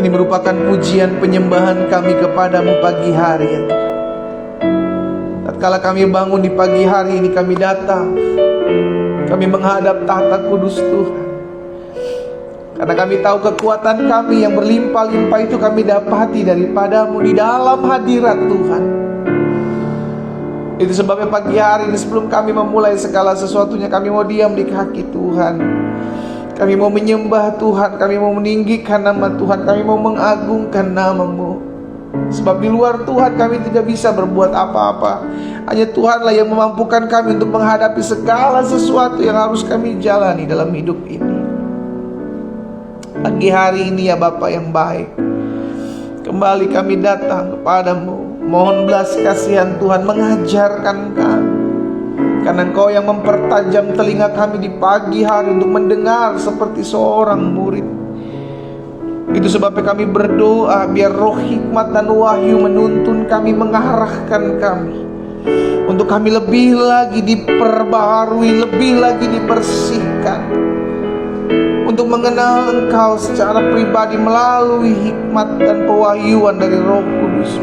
Ini merupakan pujian penyembahan kami kepadamu pagi hari ya Tuhan. Tatkala kami bangun di pagi hari ini, kami datang, kami menghadap tahta kudus Tuhan. Karena kami tahu kekuatan kami yang berlimpah-limpah itu kami dapati daripadamu di dalam hadirat Tuhan. Itu sebabnya pagi hari ini sebelum kami memulai segala sesuatunya, kami mau diam di kaki Tuhan. Kami mau menyembah Tuhan, kami mau meninggikan nama Tuhan, kami mau mengagungkan nama-Mu. Sebab di luar Tuhan kami tidak bisa berbuat apa-apa. Hanya Tuhanlah yang memampukan kami untuk menghadapi segala sesuatu yang harus kami jalani dalam hidup ini. Pagi hari ini ya Bapa yang baik, kembali kami datang kepadamu. Mohon belas kasihan Tuhan mengajarkan kami, karena Engkau yang mempertajam telinga kami di pagi hari untuk mendengar seperti seorang murid. Itu sebabnya kami berdoa biar roh hikmat dan wahyu menuntun kami, mengarahkan kami, untuk kami lebih lagi diperbaharui, lebih lagi dibersihkan, untuk mengenal Engkau secara pribadi melalui hikmat dan pewahyuan dari Roh Kudus.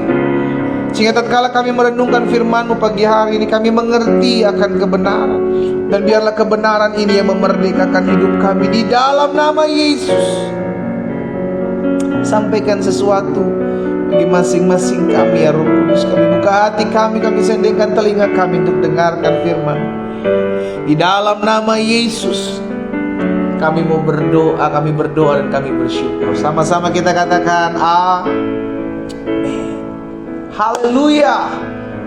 Sehingga tatkala kami merenungkan firman-Mu pagi hari ini, kami mengerti akan kebenaran. Dan biarlah kebenaran ini yang memerdekakan hidup kami di dalam nama Yesus. Sampaikan sesuatu bagi masing-masing kami ya Roh Kudus. Kami buka hati kami sendengkan telinga kami untuk dengarkan firman. Di dalam nama Yesus kami mau berdoa, kami berdoa dan kami bersyukur. Sama-sama kita katakan amin. Haleluya.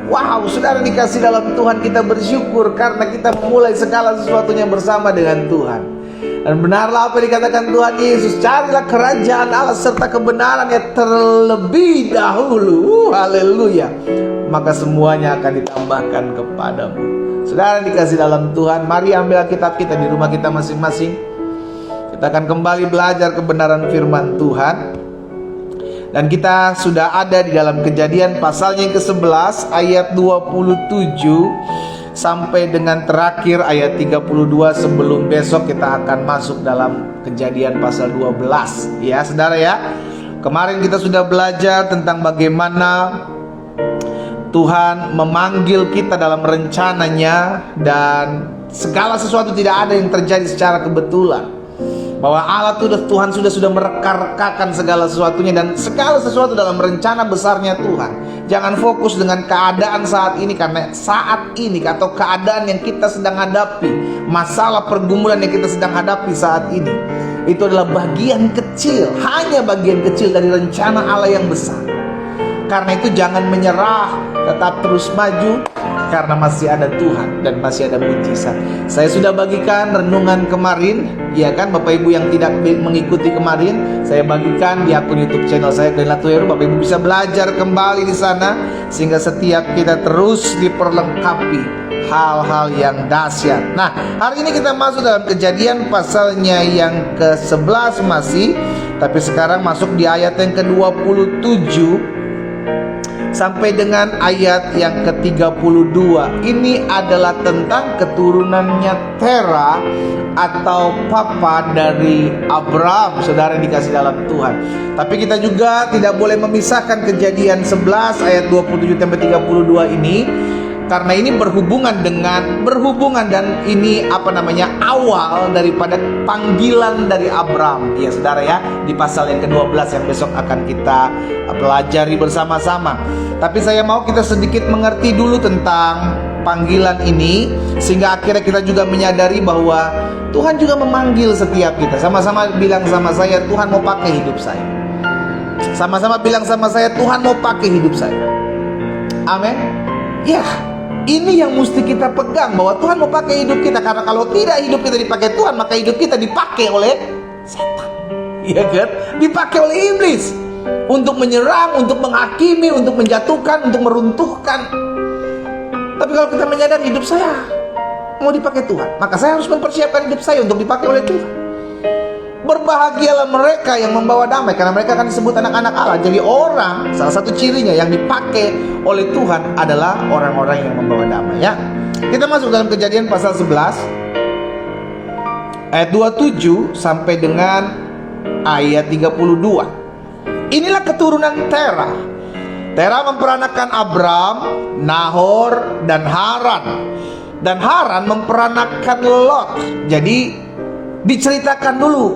Wow, saudara dikasih dalam Tuhan, kita bersyukur karena kita memulai segala sesuatunya bersama dengan Tuhan. Dan benarlah apa yang dikatakan Tuhan Yesus, carilah kerajaan Allah serta kebenarannya terlebih dahulu. Haleluya. Maka semuanya akan ditambahkan kepadamu. Saudara dikasih dalam Tuhan, mari ambil Alkitab kita di rumah kita masing-masing. Kita akan kembali belajar kebenaran firman Tuhan. Dan kita sudah ada di dalam Kejadian pasalnya yang ke-11 ayat 27 sampai dengan terakhir ayat 32. Sebelum besok kita akan masuk dalam Kejadian pasal 12 ya saudara ya. Kemarin kita sudah belajar tentang bagaimana Tuhan memanggil kita dalam rencananya, dan segala sesuatu tidak ada yang terjadi secara kebetulan. Bahwa Allah Tuhan sudah mereka-rekakan segala sesuatunya, dan segala sesuatu dalam rencana besarnya Tuhan. Jangan fokus dengan keadaan saat ini, karena saat ini atau keadaan yang kita sedang hadapi, masalah pergumulan yang kita sedang hadapi saat ini, itu adalah bagian kecil, hanya bagian kecil dari rencana Allah yang besar. Karena itu jangan menyerah, tetap terus maju, karena masih ada Tuhan dan masih ada mujizat. Saya sudah bagikan renungan kemarin, ya kan Bapak Ibu yang tidak mengikuti kemarin, saya bagikan di akun YouTube channel saya Glenn Latuero. Bapak Ibu bisa belajar kembali di sana, sehingga setiap kita terus diperlengkapi hal-hal yang dahsyat. Nah, hari ini kita masuk dalam Kejadian pasalnya yang ke-11 masih, tapi sekarang masuk di ayat yang ke-27 sampai dengan ayat yang ke-32. Ini adalah tentang keturunannya Tera atau papa dari Abraham, saudara yang dikasih dalam Tuhan. Tapi kita juga tidak boleh memisahkan Kejadian 11 ayat 27 sampai 32 ini, karena ini berhubungan dan ini awal daripada panggilan dari Abraham ya saudara ya, di pasal yang ke-12 yang besok akan kita pelajari bersama-sama. Tapi saya mau kita sedikit mengerti dulu tentang panggilan ini, sehingga akhirnya kita juga menyadari bahwa Tuhan juga memanggil setiap kita. Sama-sama bilang sama saya, Tuhan mau pakai hidup saya. Sama-sama bilang sama saya, Tuhan mau pakai hidup saya. Amin. Ya, ini yang mesti kita pegang, bahwa Tuhan mau pakai hidup kita. Karena kalau tidak hidup kita dipakai Tuhan, maka hidup kita dipakai oleh setan. Iya kan? Dipakai oleh iblis untuk menyerang, untuk menghakimi, untuk menjatuhkan, untuk meruntuhkan. Tapi kalau kita menyadari hidup saya mau dipakai Tuhan, maka saya harus mempersiapkan hidup saya untuk dipakai oleh Tuhan. Berbahagialah mereka yang membawa damai, karena mereka akan disebut anak-anak Allah. Jadi orang, salah satu cirinya yang dipakai oleh Tuhan adalah orang-orang yang membawa damai ya. Kita masuk dalam Kejadian pasal 11 ayat 27 sampai dengan ayat 32. Inilah keturunan Terah. Terah memperanakan Abram, Nahor, dan Haran. Dan Haran memperanakan Lot. Jadi diceritakan dulu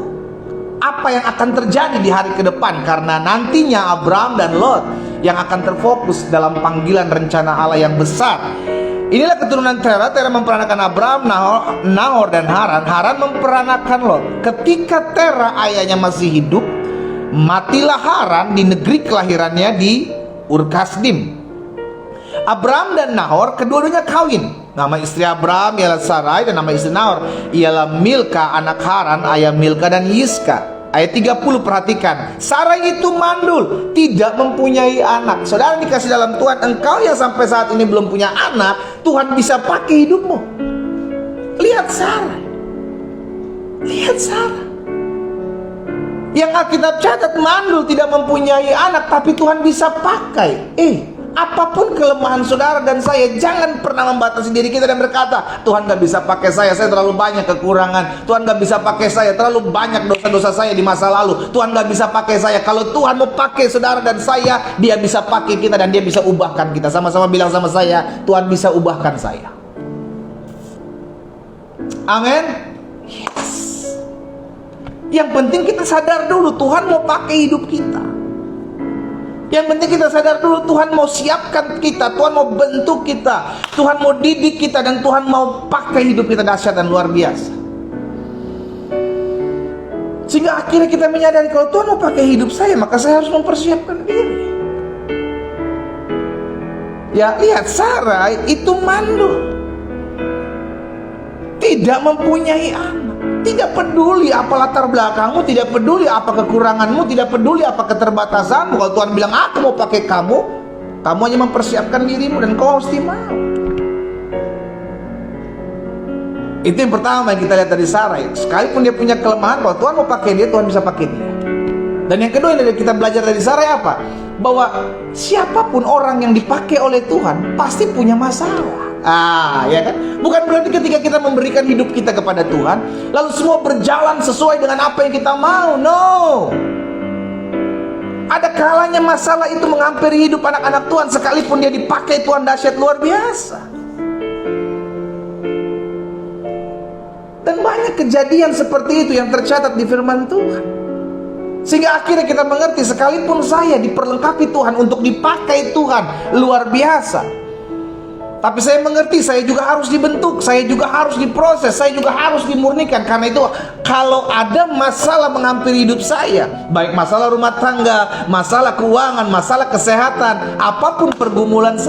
apa yang akan terjadi di hari ke depan, karena nantinya Abram dan Lot yang akan terfokus dalam panggilan rencana Allah yang besar. Inilah keturunan Terah. Terah memperanakan Abram, Nahor, dan Haran. Haran memperanakan Lot. Ketika Terah ayahnya masih hidup, matilah Haran di negeri kelahirannya di Ur-Kasdim. Abram dan Nahor kedua-duanya kawin. Nama istri Abram ialah Sarai, dan nama istri Nahor ialah Milka, anak Haran, ayah Milka dan Yiska. Ayat 30, perhatikan. Sarai itu mandul, tidak mempunyai anak. Saudara dikasih dalam Tuhan, engkau yang sampai saat ini belum punya anak, Tuhan bisa pakai hidupmu. Lihat Sarai. Lihat Sarai. Yang Alkitab catat mandul, tidak mempunyai anak, tapi Tuhan bisa pakai. Apapun kelemahan saudara dan saya, jangan pernah membatasi diri kita dan berkata, Tuhan gak bisa pakai saya terlalu banyak kekurangan. Tuhan gak bisa pakai saya, terlalu banyak dosa-dosa saya di masa lalu. Tuhan gak bisa pakai saya. Kalau Tuhan mau pakai saudara dan saya, Dia bisa pakai kita dan Dia bisa ubahkan kita. Sama-sama bilang sama saya, Tuhan bisa ubahkan saya. Amin. Yes. Yang penting kita sadar dulu, Tuhan mau pakai hidup kita. Yang penting kita sadar dulu, Tuhan mau siapkan kita, Tuhan mau bentuk kita, Tuhan mau didik kita, dan Tuhan mau pakai hidup kita dahsyat dan luar biasa. Sehingga akhirnya kita menyadari, kalau Tuhan mau pakai hidup saya, maka saya harus mempersiapkan diri. Ya, lihat Sarai itu mandul, tidak mempunyai anak. Tidak peduli apa latar belakangmu, tidak peduli apa kekuranganmu, tidak peduli apa keterbatasanmu. Kalau Tuhan bilang, aku mau pakai kamu, kamu hanya mempersiapkan dirimu dan kau harus mau. Itu yang pertama yang kita lihat dari Sarai. Sekalipun dia punya kelemahan, kalau Tuhan mau pakai dia, Tuhan bisa pakai dia. Dan yang kedua yang kita belajar dari Sarai apa? Bahwa siapapun orang yang dipakai oleh Tuhan pasti punya masalah. Ya kan? Bukan berarti ketika kita memberikan hidup kita kepada Tuhan, lalu semua berjalan sesuai dengan apa yang kita mau. No. Ada kalanya masalah itu menghampiri hidup anak-anak Tuhan, sekalipun dia dipakai Tuhan dahsyat luar biasa. Dan banyak kejadian seperti itu yang tercatat di firman Tuhan. Sehingga akhirnya kita mengerti, sekalipun saya diperlengkapi Tuhan untuk dipakai Tuhan luar biasa, tapi saya mengerti, saya juga harus dibentuk, saya juga harus diproses, saya juga harus dimurnikan. Karena itu, kalau ada masalah menghampiri hidup saya, baik masalah rumah tangga, masalah keuangan, masalah kesehatan, apapun pergumulan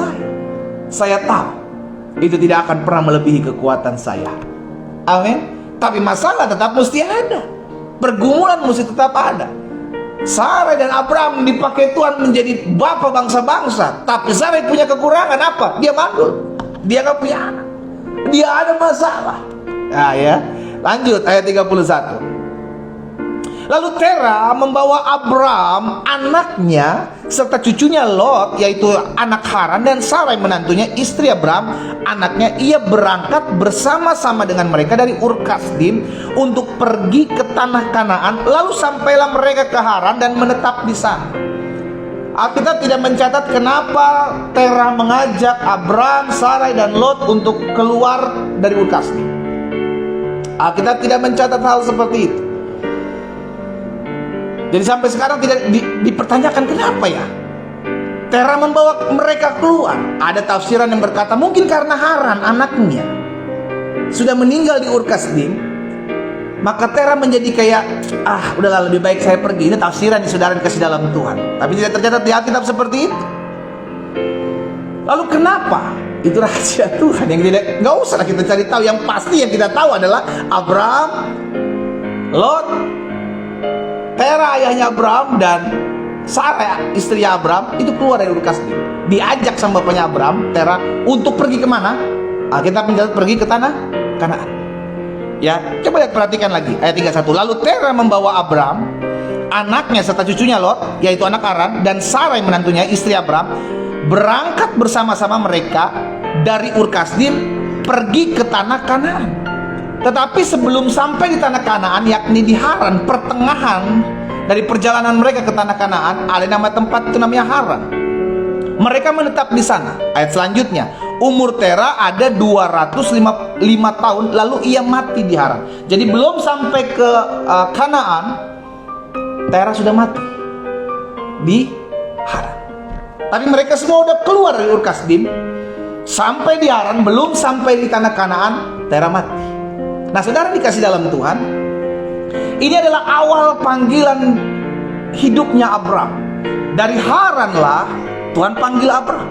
saya tahu itu tidak akan pernah melebihi kekuatan saya. Amin. Tapi masalah tetap mesti ada, pergumulan mesti tetap ada. Sarai dan Abram dipakai Tuhan menjadi bapa bangsa-bangsa, tapi Sarai punya kekurangan apa? Dia mandul, dia gak punya anak, dia ada masalah. Ya, lanjut ayat 31. Lalu Terah membawa Abram, anaknya, serta cucunya Lot, yaitu anak Haran, dan Sarai menantunya, istri Abram, anaknya. Ia berangkat bersama-sama dengan mereka dari Ur-Kasdim untuk pergi ke tanah Kanaan. Lalu sampailah mereka ke Haran dan menetap di sana. Alkitab tidak mencatat kenapa Terah mengajak Abram, Sarai, dan Lot untuk keluar dari Ur-Kasdim. Alkitab tidak mencatat hal seperti itu. Jadi sampai sekarang tidak dipertanyakan kenapa ya Terah membawa mereka keluar. Ada tafsiran yang berkata mungkin karena Haran anaknya sudah meninggal di Ur-Kasdim, maka Terah menjadi kayak udahlah lebih baik saya pergi. Ini tafsiran yang saudara dikasih dalam Tuhan, tapi tidak tercatat di Alkitab seperti itu. Lalu kenapa? Itu rahasia Tuhan yang nggak usah kita cari tahu. Yang pasti yang kita tahu adalah Abram, Lot, Terah ayahnya Abram, dan Sarai istri Abram itu keluar dari Ur-Kasdim. Diajak sama bapaknya Abram, Terah, untuk pergi kemana? Kita mencatat pergi ke tanah Kanaan. Ya, coba lihat, perhatikan lagi ayat 31. Lalu Terah membawa Abram, anaknya serta cucunya Lot, yaitu anak Haran, dan Sarai menantunya istri Abram, berangkat bersama-sama mereka dari Ur-Kasdim pergi ke tanah Kanaan. Tetapi sebelum sampai di tanah Kanaan, yakni di Haran, pertengahan dari perjalanan mereka ke tanah Kanaan, ada nama tempat itu namanya Haran. Mereka menetap di sana. Ayat selanjutnya, umur Tera ada 205 tahun, lalu ia mati di Haran. Jadi belum sampai ke Kanaan, Tera sudah mati di Haran. Tapi mereka semua udah keluar dari Ur Kasdim, sampai di Haran, belum sampai di tanah Kanaan, Tera mati. Nah, saudara dikasih dalam Tuhan, ini adalah awal panggilan hidupnya Abraham. Dari Haranlah Tuhan panggil Abraham.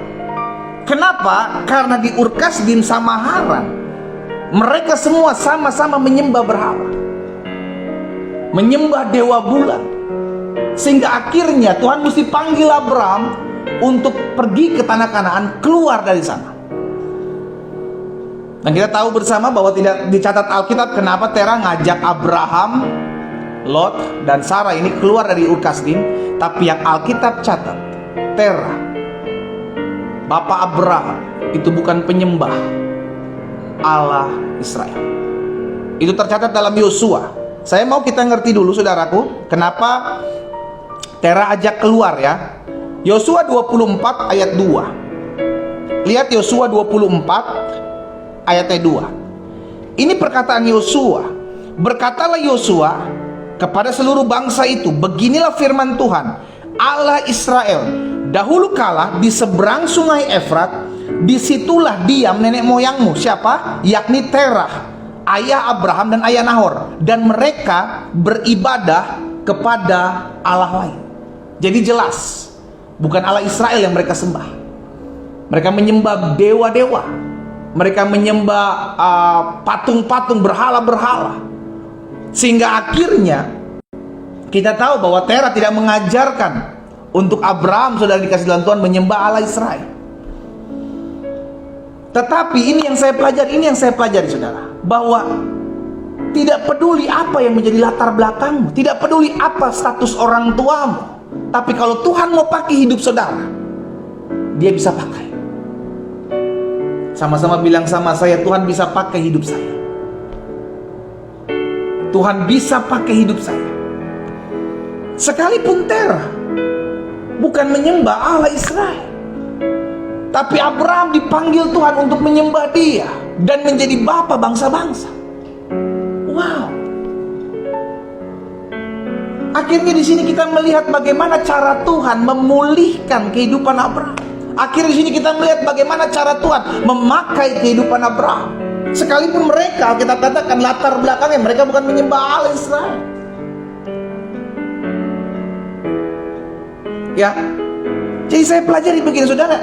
Kenapa? Karena di Ur Kasdim sama Haran, mereka semua sama-sama menyembah berhala, menyembah dewa bulan. Sehingga akhirnya Tuhan mesti panggil Abraham untuk pergi ke tanah Kanaan, keluar dari sana. Dan kita tahu bersama bahwa tidak dicatat Alkitab kenapa Tera ngajak Abraham, Lot, dan Sarah ini keluar dari Ur Kasdim. Tapi yang Alkitab catat, Tera, bapak Abraham, itu bukan penyembah Allah Israel. Itu tercatat dalam Yosua. Saya mau kita ngerti dulu, saudaraku, kenapa Tera ajak keluar ya. Yosua 24 ayat 2. Lihat Yosua 24 ayat 2. Ini perkataan Yosua. Berkatalah Yosua kepada seluruh bangsa itu, beginilah firman Tuhan Allah Israel, dahulu kala di seberang sungai Efrat, disitulah diam nenek moyangmu. Siapa? Yakni Terah, ayah Abraham dan ayah Nahor. Dan mereka beribadah kepada Allah lain. Jadi jelas, bukan Allah Israel yang mereka sembah. Mereka menyembah dewa-dewa, mereka menyembah patung-patung, berhala-berhala. Sehingga akhirnya kita tahu bahwa Tera tidak mengajarkan untuk Abraham, saudara dikasih dalam Tuhan, menyembah Allah Israel. Tetapi ini yang saya pelajari, saudara, bahwa tidak peduli apa yang menjadi latar belakangmu, tidak peduli apa status orang tuamu, tapi kalau Tuhan mau pakai hidup saudara, Dia bisa pakai. Sama-sama bilang sama saya, Tuhan bisa pakai hidup saya. Tuhan bisa pakai hidup saya. Sekalipun Tera bukan menyembah Allah Israel, tapi Abraham dipanggil Tuhan untuk menyembah Dia dan menjadi bapa bangsa-bangsa. Wow. Akhirnya di sini kita melihat bagaimana cara Tuhan memulihkan kehidupan Abraham. Akhirnya di sini kita melihat bagaimana cara Tuhan memakai kehidupan Abraham. Sekalipun mereka, kita katakan latar belakangnya, mereka bukan menyembah Allah Israel. Ya, jadi saya pelajari begini, saudara.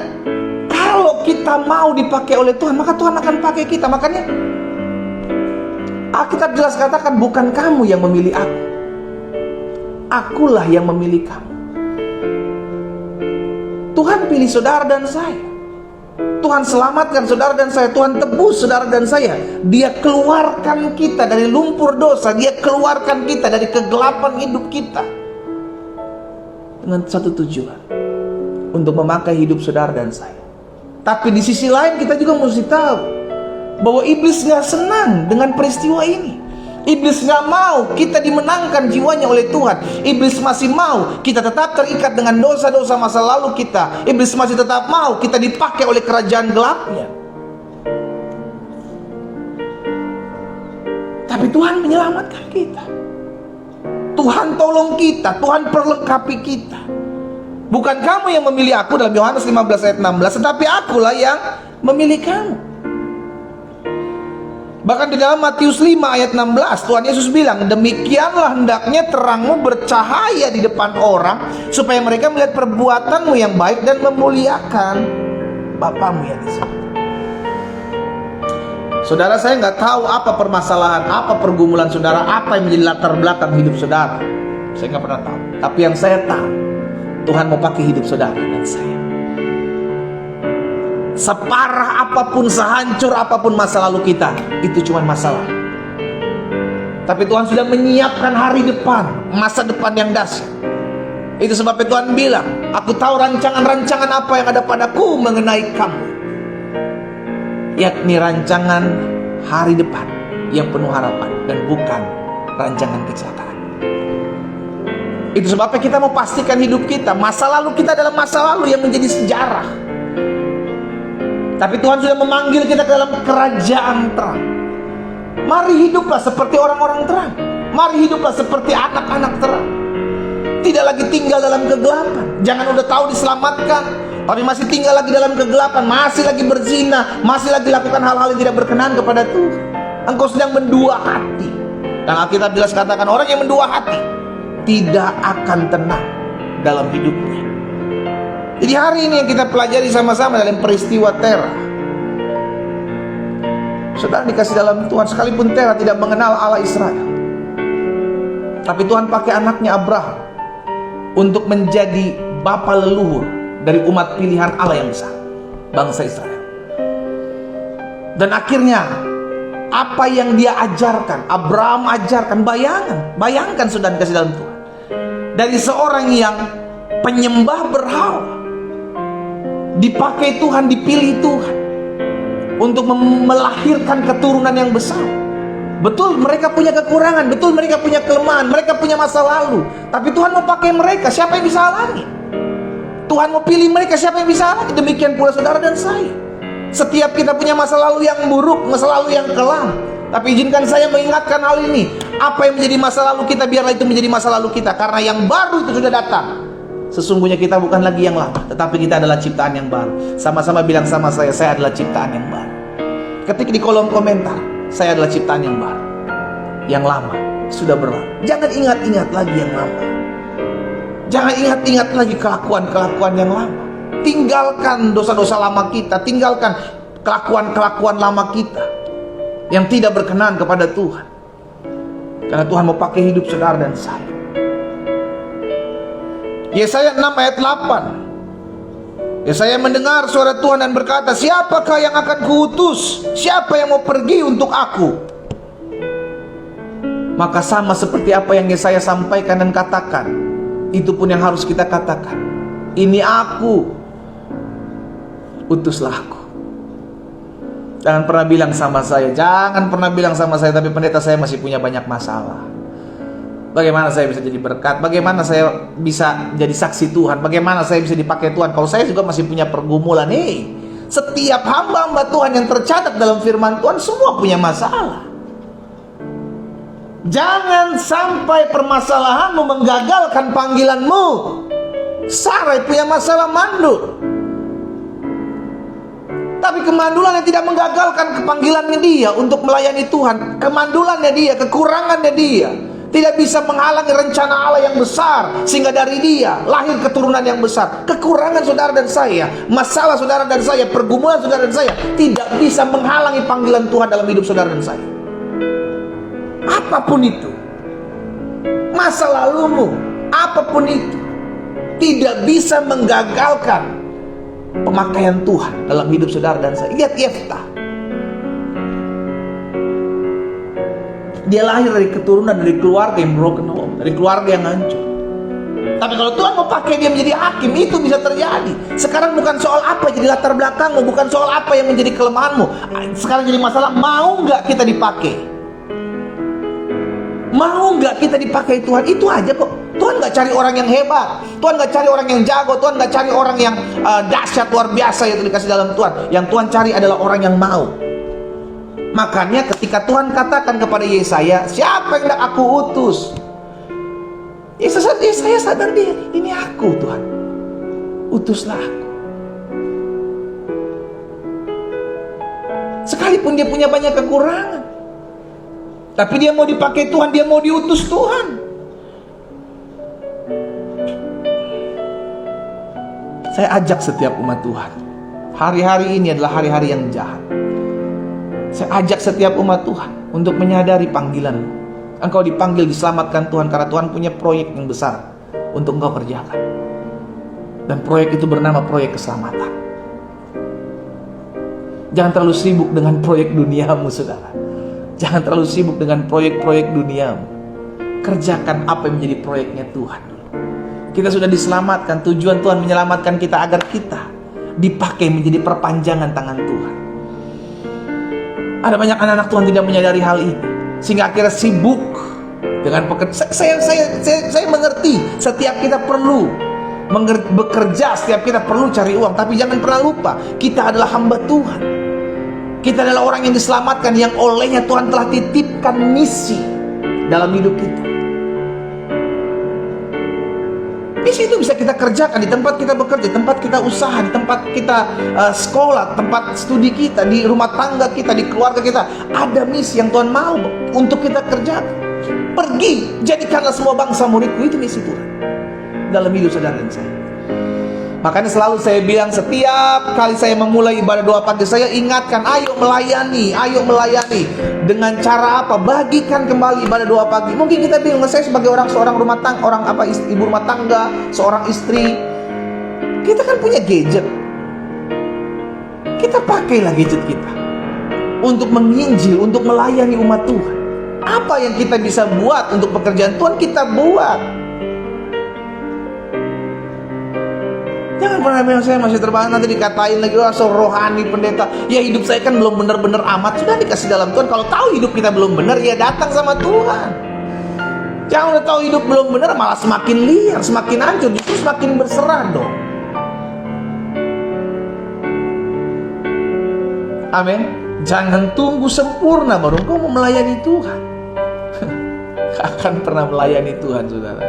Kalau kita mau dipakai oleh Tuhan, maka Tuhan akan pakai kita. Makanya Alkitab jelas katakan, bukan kamu yang memilih aku, akulah yang memilih kamu. Tuhan pilih saudara dan saya. Tuhan selamatkan saudara dan saya. Tuhan tebus saudara dan saya. Dia keluarkan kita dari lumpur dosa. Dia keluarkan kita dari kegelapan hidup kita, dengan satu tujuan, untuk memakai hidup saudara dan saya. Tapi di sisi lain kita juga mesti tahu bahwa iblis gak senang dengan peristiwa ini. Iblis gak mau kita dimenangkan jiwanya oleh Tuhan. Iblis masih mau kita tetap terikat dengan dosa-dosa masa lalu kita. Iblis masih tetap mau kita dipakai oleh kerajaan gelapnya. Tapi Tuhan menyelamatkan kita. Tuhan tolong kita, Tuhan perlengkapi kita. Bukan kamu yang memilih aku dalam Yohanes 15 ayat 16, tetapi akulah yang memilih kamu. Bahkan di dalam Matius 5 ayat 16, Tuhan Yesus bilang, demikianlah hendaknya terangmu bercahaya di depan orang, supaya mereka melihat perbuatanmu yang baik dan memuliakan Bapamu yang di surga. Saudara, saya nggak tahu apa permasalahan, apa pergumulan saudara, apa yang menjadi latar belakang hidup saudara. Saya nggak pernah tahu. Tapi yang saya tahu, Tuhan mau pakai hidup saudara dan saya. Separah apapun, sehancur apapun masa lalu kita, itu cuma masalah. Tapi Tuhan sudah menyiapkan hari depan, masa depan yang dahsyat. Itu sebabnya Tuhan bilang, aku tahu rancangan-rancangan apa yang ada padaku mengenai kamu, yakni rancangan hari depan yang penuh harapan dan bukan rancangan kecelakaan. Itu sebabnya kita mau pastikan hidup kita, masa lalu kita adalah masa lalu yang menjadi sejarah. Tapi Tuhan sudah memanggil kita ke dalam kerajaan terang. Mari hiduplah seperti orang-orang terang. Mari hiduplah seperti anak-anak terang. Tidak lagi tinggal dalam kegelapan. Jangan udah tahu diselamatkan, tapi masih tinggal lagi dalam kegelapan, masih lagi berzina, masih lagi lakukan hal-hal yang tidak berkenan kepada Tuhan. Engkau sedang mendua hati. Dan Alkitab jelas katakan, orang yang mendua hati tidak akan tenang dalam hidupnya. Jadi hari ini yang kita pelajari sama-sama dalam peristiwa Terah. Saudara dikasih dalam Tuhan, sekalipun Terah tidak mengenal Allah Israel, tapi Tuhan pakai anaknya Abraham untuk menjadi bapa leluhur dari umat pilihan Allah yang besar, bangsa Israel. Dan akhirnya apa yang dia ajarkan, Abraham ajarkan, bayangkan saudara dikasih dalam Tuhan, dari seorang yang penyembah berhala, dipakai Tuhan, dipilih Tuhan untuk melahirkan keturunan yang besar. Betul mereka punya kekurangan, betul mereka punya kelemahan, mereka punya masa lalu, tapi Tuhan mau pakai mereka. Siapa yang bisa halangi? Tuhan mau pilih mereka, siapa yang bisa halangi? Demikian pula saudara dan saya. Setiap kita punya masa lalu yang buruk, masa lalu yang kelam, tapi izinkan saya mengingatkan hal ini. Apa yang menjadi masa lalu kita, biarlah itu menjadi masa lalu kita, karena yang baru itu sudah datang. Sesungguhnya kita bukan lagi yang lama, tetapi kita adalah ciptaan yang baru. Sama-sama bilang sama saya adalah ciptaan yang baru. Ketik di kolom komentar, saya adalah ciptaan yang baru. Yang lama sudah berlalu. Jangan ingat-ingat lagi yang lama. Jangan ingat-ingat lagi kelakuan-kelakuan yang lama. Tinggalkan dosa-dosa lama kita, tinggalkan kelakuan-kelakuan lama kita yang tidak berkenan kepada Tuhan. Karena Tuhan mau pakai hidup saudara dan saya. Yesaya 6 ayat 8. Yesaya mendengar suara Tuhan dan berkata, siapakah yang akan kuutus? Siapa yang mau pergi untuk aku? Maka sama seperti apa yang Yesaya sampaikan dan katakan, itu pun yang harus kita katakan. Ini aku, utuslah aku. Jangan pernah bilang sama saya, tapi pendeta saya masih punya banyak masalah. Bagaimana saya bisa jadi berkat? Bagaimana saya bisa jadi saksi Tuhan? Bagaimana saya bisa dipakai Tuhan kalau saya juga masih punya pergumulan? Setiap hamba-hamba Tuhan yang tercatat dalam firman Tuhan semua punya masalah. Jangan sampai permasalahanmu menggagalkan panggilanmu. Sarai punya masalah mandul, tapi kemandulannya tidak menggagalkan kepanggilannya dia untuk melayani Tuhan. Kemandulannya dia, kekurangannya dia tidak bisa menghalangi rencana Allah yang besar, sehingga dari dia lahir keturunan yang besar. Kekurangan saudara dan saya, masalah saudara dan saya, pergumulan saudara dan saya tidak bisa menghalangi panggilan Tuhan dalam hidup saudara dan saya. Apapun itu, masa lalumu, apapun itu, tidak bisa menggagalkan pemakaian Tuhan dalam hidup saudara dan saya. Lihat Yeftah, dia lahir dari keturunan, dari keluarga yang broken home, dari keluarga yang hancur. Tapi kalau Tuhan mau pakai dia menjadi hakim, itu bisa terjadi. Sekarang bukan soal apa jadi latar belakangmu, bukan soal apa yang menjadi kelemahanmu. Sekarang jadi masalah, mau nggak kita dipakai? Mau nggak kita dipakai Tuhan? Itu aja kok. Tuhan nggak cari orang yang hebat, Tuhan nggak cari orang yang jago, Tuhan nggak cari orang yang dahsyat luar biasa yang dikasih dalam Tuhan. Yang Tuhan cari adalah orang yang mau. Makanya ketika Tuhan katakan kepada Yesaya, siapa yang hendak aku utus? Yesaya sadar diri, ini aku Tuhan, utuslah aku. Sekalipun dia punya banyak kekurangan, tapi dia mau dipakai Tuhan, dia mau diutus Tuhan. Saya ajak setiap umat Tuhan, hari-hari ini adalah hari-hari yang jahat. Saya ajak setiap umat Tuhan untuk menyadari panggilanmu. Engkau dipanggil diselamatkan Tuhan karena Tuhan punya proyek yang besar untuk engkau kerjakan. Dan proyek itu bernama proyek keselamatan. Jangan terlalu sibuk dengan proyek duniamu, saudara. Jangan terlalu sibuk dengan proyek-proyek duniamu. Kerjakan apa yang menjadi proyeknya Tuhan. Kita sudah diselamatkan. Tujuan Tuhan menyelamatkan kita agar kita dipakai menjadi perpanjangan tangan Tuhan. Ada banyak anak-anak Tuhan tidak menyadari hal ini, sehingga akhirnya sibuk dengan pekerjaan. Saya mengerti Setiap kita perlu bekerja, setiap kita perlu cari uang. Tapi jangan pernah lupa, kita adalah hamba Tuhan. Kita adalah orang yang diselamatkan, yang olehnya Tuhan telah titipkan misi dalam hidup kita. Misi itu bisa kita kerjakan di tempat kita bekerja, di tempat kita usaha, di tempat kita sekolah, tempat studi kita, di rumah tangga kita, di keluarga kita. Ada misi yang Tuhan mau untuk kita kerjakan. Pergi, jadikanlah semua bangsa muridku. Itu misi Tuhan dalam hidup saudara dan saya. Makanya selalu saya bilang, setiap kali saya memulai ibadah doa pagi, saya ingatkan, ayo melayani. Dengan cara apa? Bagikan kembali ibadah doa pagi. Mungkin kita bingung, saya sebagai seorang rumah tangga, ibu rumah tangga, seorang istri, kita kan punya gadget. Kita pakailah gadget kita untuk menginjil, untuk melayani umat Tuhan. Apa yang kita bisa buat untuk pekerjaan Tuhan, kita buat. Jangan pernah bilang saya masih terbangun, nanti dikatain lagi, so rohani pendeta. Ya hidup saya kan belum benar-benar amat. Sudah dikasih dalam Tuhan. Kalau tahu hidup kita belum benar, ya datang sama Tuhan. Jangan udah tahu hidup belum benar, malah semakin liar, semakin hancur, justru semakin berserah dong. Amin. Jangan tunggu sempurna baru engkau mau melayani Tuhan. Akan pernah melayani Tuhan, saudara.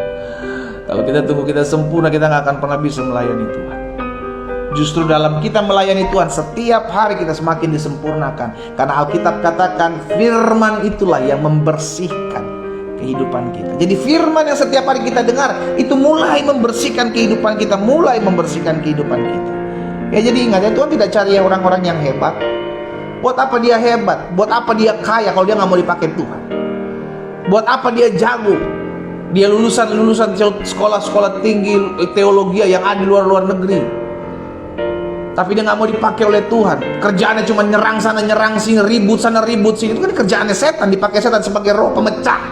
Kalau kita tunggu kita sempurna, kita gak akan pernah bisa melayani Tuhan. Justru dalam kita melayani Tuhan, setiap hari kita semakin disempurnakan. Karena Alkitab katakan, firman itulah yang membersihkan kehidupan kita. Jadi firman yang setiap hari kita dengar, itu mulai membersihkan kehidupan kita, mulai membersihkan kehidupan kita. Ya jadi ingat ya, Tuhan tidak cari orang-orang yang hebat. Buat apa dia hebat? Buat apa dia kaya kalau dia gak mau dipakai Tuhan? Buat apa dia jago? Dia lulusan sekolah-sekolah tinggi teologi yang ada di luar negeri, tapi dia nggak mau dipakai oleh Tuhan. Kerjaannya cuma nyerang sana nyerang sini, ribut sana ribut sini. Itu kan kerjaannya setan, dipakai setan sebagai roh pemecah.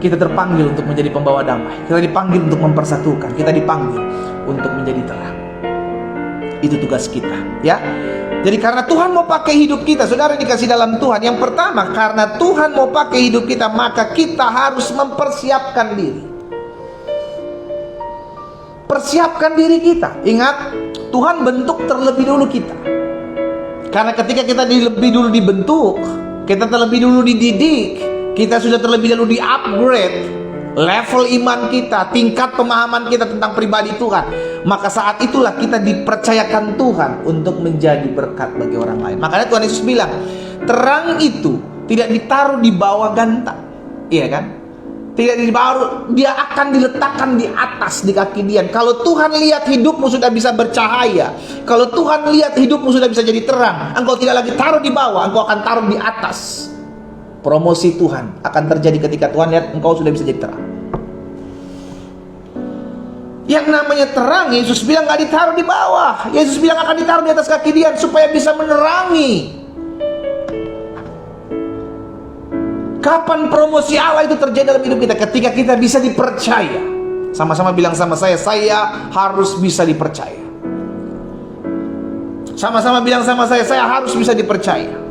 Kita terpanggil untuk menjadi pembawa damai. Kita dipanggil untuk mempersatukan. Kita dipanggil untuk menjadi terang. Itu tugas kita, ya. Jadi karena Tuhan mau pakai hidup kita, saudara dikasih dalam Tuhan. Yang pertama, karena Tuhan mau pakai hidup kita, maka kita harus mempersiapkan diri. Persiapkan diri kita. Ingat, Tuhan bentuk terlebih dulu kita. Karena ketika kita lebih dulu dibentuk, kita terlebih dulu dididik, kita sudah terlebih dulu di-upgrade level iman kita, tingkat pemahaman kita tentang pribadi Tuhan, maka saat itulah kita dipercayakan Tuhan untuk menjadi berkat bagi orang lain. Makanya Tuhan Yesus bilang, terang itu tidak ditaruh di bawah ganta, iya kan? Tidak ditaruh, dia akan diletakkan di atas, di kaki Dian. Kalau Tuhan lihat hidupmu sudah bisa bercahaya, kalau Tuhan lihat hidupmu sudah bisa jadi terang, engkau tidak lagi taruh di bawah, engkau akan taruh di atas. Promosi Tuhan akan terjadi ketika Tuhan lihat engkau sudah bisa jadi terang. Yang namanya terang, Yesus bilang gak ditaruh di bawah. Yesus bilang akan ditaruh di atas kaki Dia supaya bisa menerangi. Kapan promosi Allah itu terjadi dalam hidup kita? Ketika kita bisa dipercaya. Sama-sama bilang sama saya harus bisa dipercaya. Sama-sama bilang sama saya harus bisa dipercaya.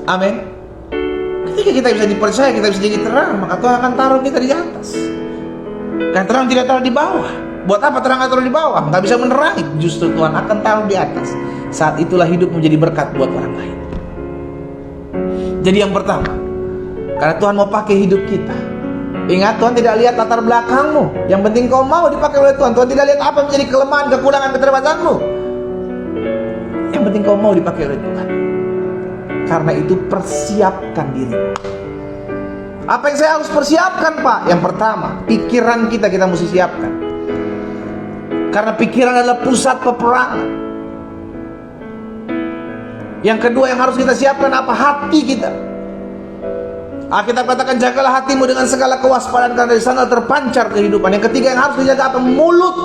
Amin. Ketika kita bisa dipercaya, kita bisa jadi terang, maka Tuhan akan taruh kita di atas. Dan terang tidak taruh di bawah. Buat apa terang taruh di bawah? Nggak bisa menerangi. Justru Tuhan akan taruh di atas. Saat itulah hidup menjadi berkat buat orang lain. Jadi yang pertama, karena Tuhan mau pakai hidup kita. Ingat, Tuhan tidak lihat latar belakangmu. Yang penting kau mau dipakai oleh Tuhan. Tuhan tidak lihat apa menjadi kelemahan, kekurangan, keterbatasanmu. Yang penting kau mau dipakai oleh Tuhan. Karena itu persiapkan diri. Apa yang saya harus persiapkan, Pak? Yang pertama, pikiran kita mesti siapkan. Karena pikiran adalah pusat peperangan. Yang kedua yang harus kita siapkan apa? Hati kita. Alkitab katakan, jagalah hatimu dengan segala kewaspadaan, karena dari sana terpancar kehidupan. Yang ketiga yang harus dijaga apa? Mulut.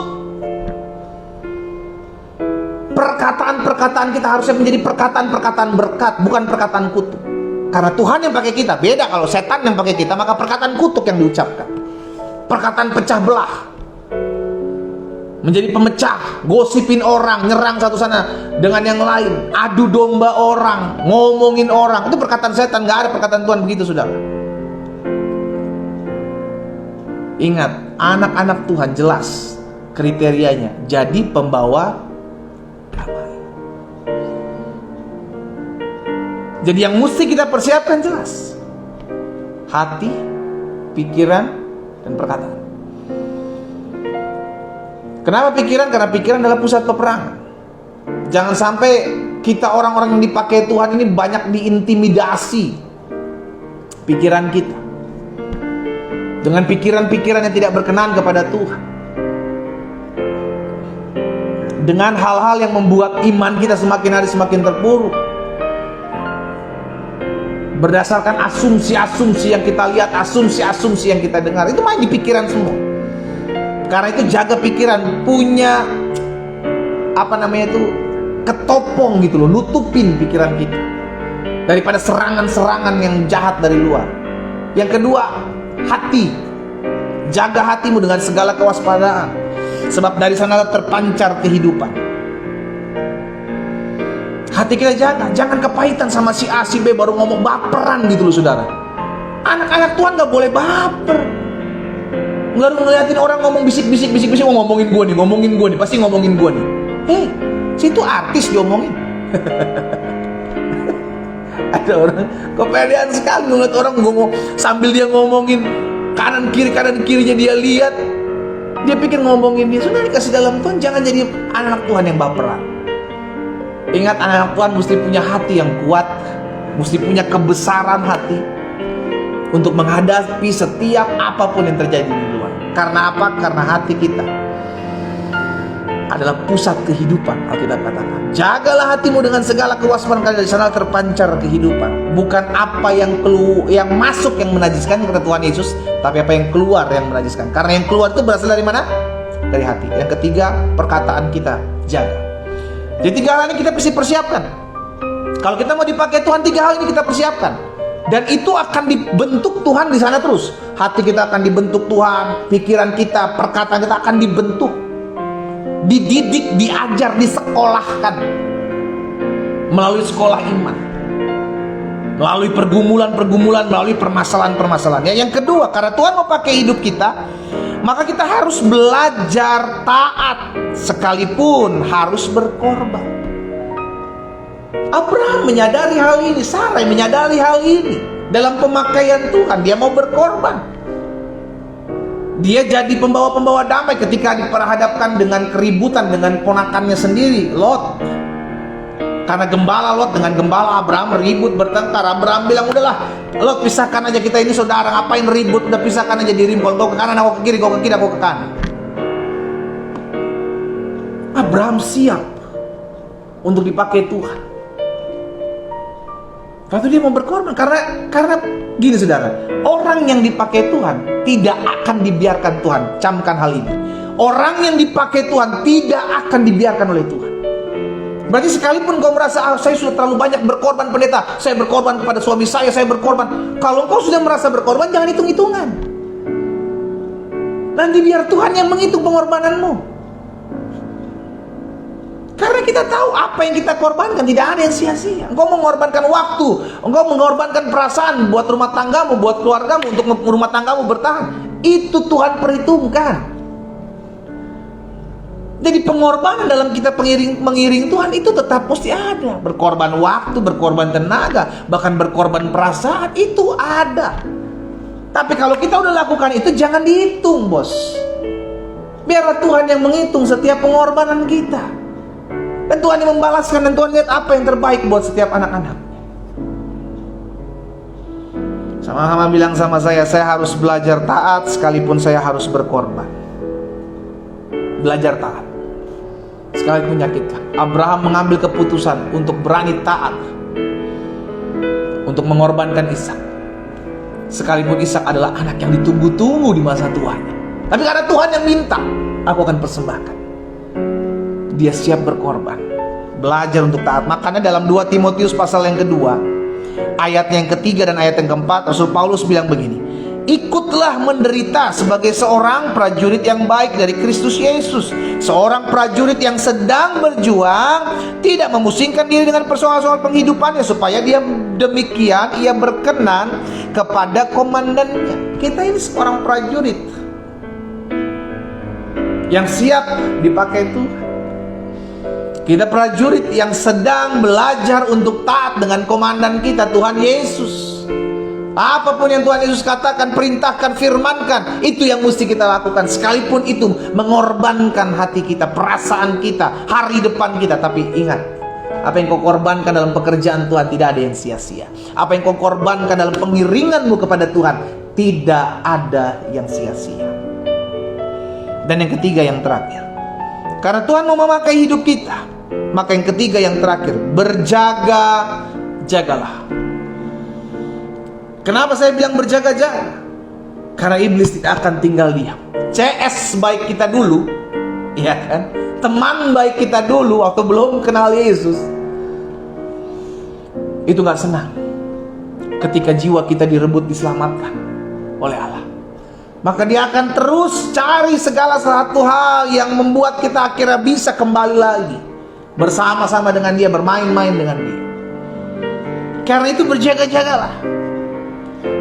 Perkataan-perkataan kita harusnya menjadi perkataan-perkataan berkat, bukan perkataan kutuk. Karena Tuhan yang pakai kita. Beda kalau setan yang pakai kita, maka perkataan kutuk yang diucapkan. Perkataan pecah belah, menjadi pemecah, gosipin orang, nyerang satu sana dengan yang lain, adu domba orang, ngomongin orang. Itu perkataan setan, gak ada perkataan Tuhan begitu, saudara. Ingat, anak-anak Tuhan jelas kriterianya, jadi pembawa damai. Jadi yang mesti kita persiapkan jelas: hati, pikiran, dan perkataan. Kenapa pikiran? Karena pikiran adalah pusat peperangan. Jangan sampai kita orang-orang yang dipakai Tuhan ini banyak diintimidasi pikiran kita dengan pikiran-pikiran yang tidak berkenan kepada Tuhan, dengan hal-hal yang membuat iman kita semakin hari semakin terpuruk, berdasarkan asumsi-asumsi yang kita lihat, asumsi-asumsi yang kita dengar. Itu main di pikiran semua. Karena itu jaga pikiran, punya ketopong gitu loh, nutupin pikiran kita daripada serangan-serangan yang jahat dari luar. Yang kedua, hati. Jaga hatimu dengan segala kewaspadaan, sebab dari sana terpancar kehidupan. Hati kita jaga, jangan kepahitan sama si A, si B baru ngomong, baperan gitu loh saudara. Anak-anak Tuhan gak boleh baper. Nggak ngeliatin orang ngomong bisik-bisik, ngomongin gue nih, pasti ngomongin gue nih. Situ artis diomongin. Ada orang kepedean sekali ngeliat orang ngomong sambil dia ngomongin kanan kirinya dia lihat, dia pikir ngomongin dia. Sudah dikasih dalam Tuhan, jangan jadi anak Tuhan yang baperan. Ingat, anak Tuhan mesti punya hati yang kuat, mesti punya kebesaran hati untuk menghadapi setiap apapun yang terjadi di luar. Karena apa? Karena hati kita adalah pusat kehidupan. Alkitab katakan, jagalah hatimu dengan segala kewaspadaan, karena dari sana terpancar kehidupan. Bukan apa yang masuk yang menajiskan, kata Tuhan Yesus, tapi apa yang keluar yang menajiskan. Karena yang keluar itu berasal dari mana? Dari hati. Yang ketiga, perkataan kita jaga. Jadi 3 hal ini kita mesti persiapkan. Kalau kita mau dipakai Tuhan, 3 hal ini kita persiapkan. Dan itu akan dibentuk Tuhan di sana terus. Hati kita akan dibentuk Tuhan, pikiran kita, perkataan kita akan dibentuk, dididik, diajar, disekolahkan melalui sekolah iman, melalui pergumulan-pergumulan, melalui permasalahan-permasalahan. Yang kedua, karena Tuhan mau pakai hidup kita, maka kita harus belajar taat, sekalipun harus berkorban. Abraham menyadari hal ini, Sarai menyadari hal ini. Dalam pemakaian Tuhan, dia mau berkorban. Dia jadi pembawa-pembawa damai ketika diperhadapkan dengan keributan dengan ponakannya sendiri, Lot. Karena gembala Lot dengan gembala Abraham ribut, bertengkar. Abraham bilang, udahlah Lot, pisahkan aja, kita ini saudara, ngapain ribut, udah pisahkan aja di rimpol, kau ke kanan, aku ke kiri, kau ke kiri, aku ke kanan. Abraham siap untuk dipakai Tuhan. Waktu dia mau berkorban, karena gini saudara, orang yang dipakai Tuhan tidak akan dibiarkan Tuhan. Camkan hal ini. Orang yang dipakai Tuhan tidak akan dibiarkan oleh Tuhan. Berarti sekalipun kau merasa, saya sudah terlalu banyak berkorban pendeta, saya berkorban kepada suami saya berkorban. Kalau kau sudah merasa berkorban, jangan hitung-hitungan. Nanti biar Tuhan yang menghitung pengorbananmu. Karena kita tahu apa yang kita korbankan tidak ada yang sia-sia. Engkau mengorbankan waktu, engkau mengorbankan perasaan buat rumah tanggamu, buat keluargamu, untuk rumah tanggamu bertahan. Itu Tuhan perhitungkan. Jadi pengorbanan dalam kita mengiring Tuhan itu tetap mesti ada. Berkorban waktu, berkorban tenaga, bahkan berkorban perasaan, itu ada. Tapi kalau kita udah lakukan itu, jangan dihitung, bos. Biarlah Tuhan yang menghitung setiap pengorbanan kita. Dan Tuhan yang membalaskan, dan Tuhan lihat apa yang terbaik buat setiap anak-anak. Sama-sama bilang sama saya harus belajar taat sekalipun saya harus berkorban. Belajar taat sekalipun menyakitkan. Abraham mengambil keputusan untuk berani taat, untuk mengorbankan Ishak. Sekalipun Ishak adalah anak yang ditunggu-tunggu di masa tuanya. Tapi karena Tuhan yang minta, aku akan persembahkan. Dia siap berkorban, belajar untuk taat. Makanya dalam 2 Timotius pasal yang kedua, ayat yang ketiga dan ayat yang keempat, Rasul Paulus bilang begini, ikutlah menderita sebagai seorang prajurit yang baik dari Kristus Yesus, seorang prajurit yang sedang berjuang, tidak memusingkan diri dengan persoalan-soal penghidupannya, supaya dia demikian ia berkenan kepada komandannya. Kita ini seorang prajurit yang siap dipakai Tuhan. Kita prajurit yang sedang belajar untuk taat dengan komandan kita, Tuhan Yesus. Apapun yang Tuhan Yesus katakan, perintahkan, firmankan, itu yang mesti kita lakukan. Sekalipun itu mengorbankan hati kita, perasaan kita, hari depan kita. Tapi ingat, apa yang kau korbankan dalam pekerjaan Tuhan tidak ada yang sia-sia. Apa yang kau korbankan dalam pengiringanmu kepada Tuhan tidak ada yang sia-sia. Dan yang ketiga, yang terakhir, karena Tuhan mau memakai hidup kita, maka yang ketiga, yang terakhir, berjaga-jagalah. Kenapa saya bilang berjaga-jaga? Karena iblis tidak akan tinggal diam. CS baik kita dulu, ya kan? Teman baik kita dulu waktu belum kenal Yesus, itu gak senang ketika jiwa kita direbut, diselamatkan oleh Allah. Maka dia akan terus cari segala satu hal yang membuat kita akhirnya bisa kembali lagi bersama-sama dengan dia, bermain-main dengan dia. Karena itu berjaga-jagalah.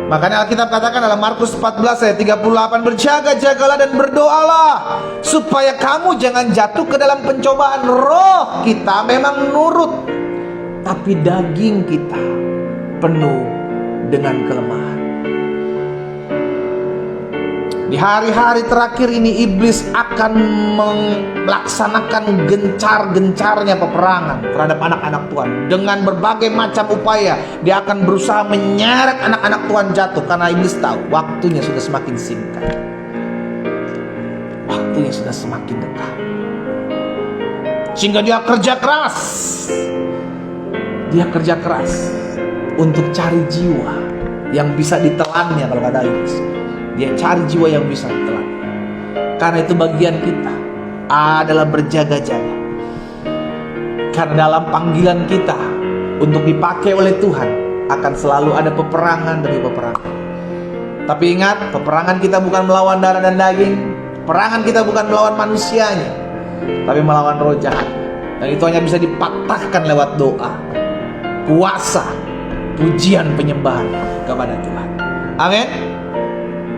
Makanya Alkitab katakan dalam Markus 14 ayat 38, berjaga-jagalah dan berdoalah supaya kamu jangan jatuh ke dalam pencobaan. Roh kita memang nurut, tapi daging kita penuh dengan kelemahan. Di hari-hari terakhir ini iblis akan melaksanakan gencar-gencarnya peperangan terhadap anak-anak Tuhan. Dengan berbagai macam upaya dia akan berusaha menyeret anak-anak Tuhan jatuh. Karena iblis tahu waktunya sudah semakin singkat, waktunya sudah semakin dekat. Sehingga dia kerja keras. Dia kerja keras untuk cari jiwa yang bisa ditelannya, kalau kata iblis. Dia cari jiwa yang bisa ditelan. Karena itu bagian kita adalah berjaga-jaga. Karena dalam panggilan kita untuk dipakai oleh Tuhan akan selalu ada peperangan demi peperangan. Tapi ingat, peperangan kita bukan melawan darah dan daging. Peperangan kita bukan melawan manusianya, tapi melawan roh jahat. Dan itu hanya bisa dipatahkan lewat doa, puasa, pujian, penyembahan kepada Tuhan. Amin.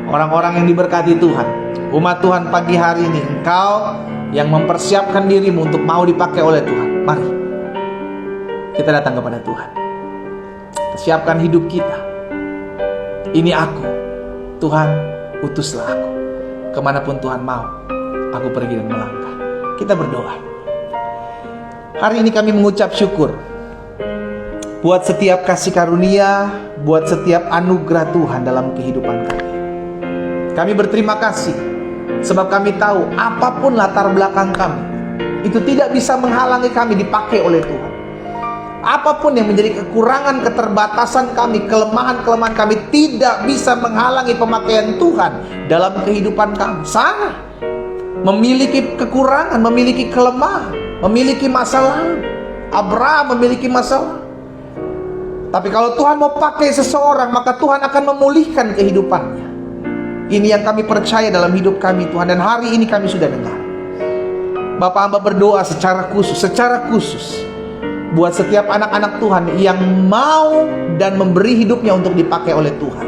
Orang-orang yang diberkati Tuhan, umat Tuhan pagi hari ini, engkau yang mempersiapkan dirimu untuk mau dipakai oleh Tuhan, mari kita datang kepada Tuhan. Siapkan hidup kita. Ini aku, Tuhan, utuslah aku. Kemanapun Tuhan mau, aku pergi dan melangkah. Kita berdoa. Hari ini kami mengucap syukur buat setiap kasih karunia, buat setiap anugerah Tuhan dalam kehidupan kami. Kami berterima kasih sebab kami tahu apapun latar belakang kami, itu tidak bisa menghalangi kami dipakai oleh Tuhan. Apapun yang menjadi kekurangan, keterbatasan kami, kelemahan-kelemahan kami, tidak bisa menghalangi pemakaian Tuhan dalam kehidupan kami. Sana memiliki kekurangan, memiliki kelemahan, memiliki masalah. Abraham memiliki masalah. Tapi kalau Tuhan mau pakai seseorang, maka Tuhan akan memulihkan kehidupannya. Ini yang kami percaya dalam hidup kami, Tuhan. Dan hari ini kami sudah dengar. Bapak hamba berdoa secara khusus buat setiap anak-anak Tuhan yang mau dan memberi hidupnya untuk dipakai oleh Tuhan.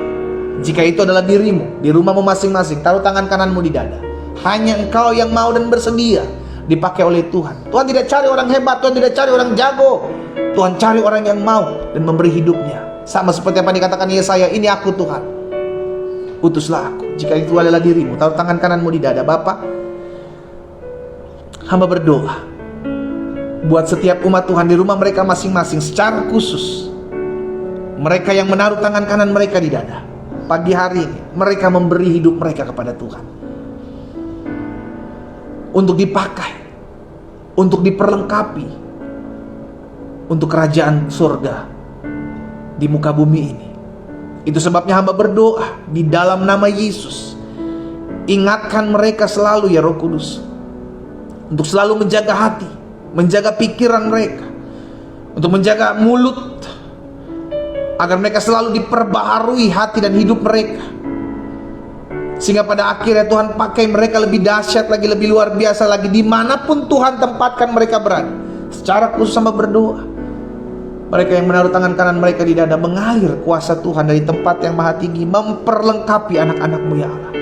Jika itu adalah dirimu, di rumahmu masing-masing, taruh tangan kananmu di dada. Hanya engkau yang mau dan bersedia dipakai oleh Tuhan. Tuhan tidak cari orang hebat, Tuhan tidak cari orang jago. Tuhan cari orang yang mau dan memberi hidupnya. Sama seperti apa dikatakan Yesaya, ini aku Tuhan, utuslah aku. Jika itu adalah dirimu, taruh tangan kananmu di dada. Bapak, hamba berdoa buat setiap umat Tuhan di rumah mereka masing-masing, secara khusus mereka yang menaruh tangan kanan mereka di dada. Pagi hari ini mereka memberi hidup mereka kepada Tuhan, untuk dipakai, untuk diperlengkapi untuk kerajaan surga di muka bumi ini. Itu sebabnya hamba berdoa di dalam nama Yesus, ingatkan mereka selalu ya Roh Kudus, untuk selalu menjaga hati, menjaga pikiran mereka, untuk menjaga mulut, agar mereka selalu diperbaharui hati dan hidup mereka, sehingga pada akhirnya Tuhan pakai mereka lebih dahsyat lagi, lebih luar biasa lagi, dimanapun Tuhan tempatkan mereka berada. Secara khusus hamba berdoa, mereka yang menaruh tangan kanan mereka di dada, mengalir kuasa Tuhan dari tempat yang maha tinggi, memperlengkapi anak-anak-Mu ya Allah.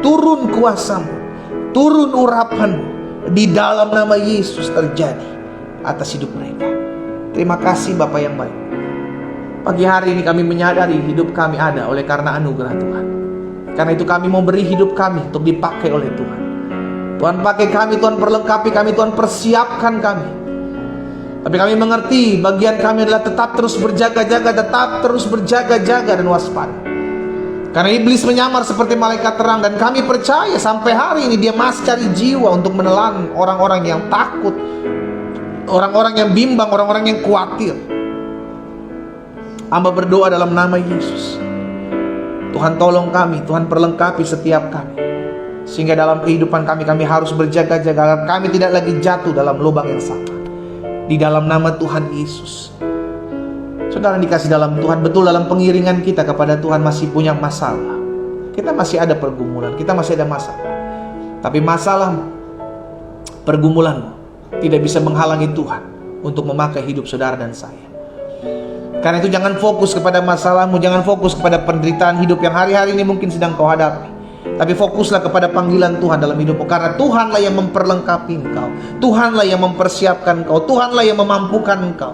Turun kuasa-Mu, turun urapan di dalam nama Yesus terjadi atas hidup mereka. Terima kasih Bapa yang baik. Pagi hari ini kami menyadari hidup kami ada oleh karena anugerah Tuhan. Karena itu kami mau beri hidup kami untuk dipakai oleh Tuhan. Tuhan pakai kami, Tuhan perlengkapi kami, Tuhan persiapkan kami. Tapi kami mengerti bagian kami adalah tetap terus berjaga-jaga, tetap terus berjaga-jaga dan waspada. Karena iblis menyamar seperti malaikat terang, dan kami percaya sampai hari ini dia masih cari jiwa untuk menelan orang-orang yang takut, orang-orang yang bimbang, orang-orang yang khawatir. Hamba berdoa dalam nama Yesus, Tuhan tolong kami, Tuhan perlengkapi setiap kami, sehingga dalam kehidupan kami harus berjaga-jaga agar kami tidak lagi jatuh dalam lubang yang sama. Di dalam nama Tuhan Yesus. Saudara dikasih dalam Tuhan, betul dalam pengiringan kita kepada Tuhan masih punya masalah. Kita masih ada pergumulan, kita masih ada masalah. Tapi masalah pergumulanmu tidak bisa menghalangi Tuhan untuk memakai hidup saudara dan saya. Karena itu jangan fokus kepada masalahmu, jangan fokus kepada penderitaan hidup yang hari-hari ini mungkin sedang kau hadapi. Tapi fokuslah kepada panggilan Tuhan dalam hidupmu. Karena Tuhanlah yang memperlengkapi engkau, Tuhanlah yang mempersiapkan engkau, Tuhanlah yang memampukan engkau